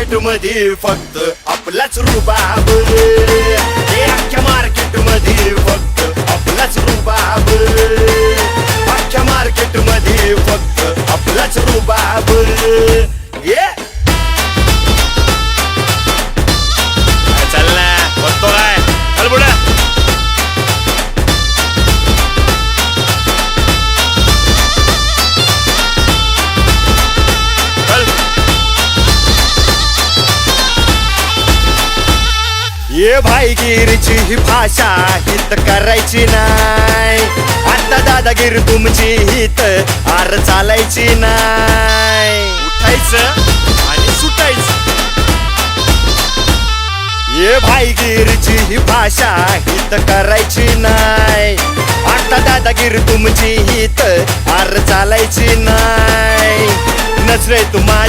Market मध्ये फक्त आपलाच रुबाब, हे अख्ख्या मार्केट मध्ये फक्त आपलाच रुबाब, अख्ख्या मार्केट मध्ये फक्त आपलाच रुबाब. ये चल ना, बघतो काय चल पुढे. ये भाईगिरीची ही भाषा हित करायची नाही, आता दादागिरी तुमची हित आर चालायची नाही. उठायचं आणि सुटायचं. ये भाईगिरीची ही भाषा हित करायची नाही, आता दादागिरी तुमची हित आर चालायची नाही. नजरे तुम्हा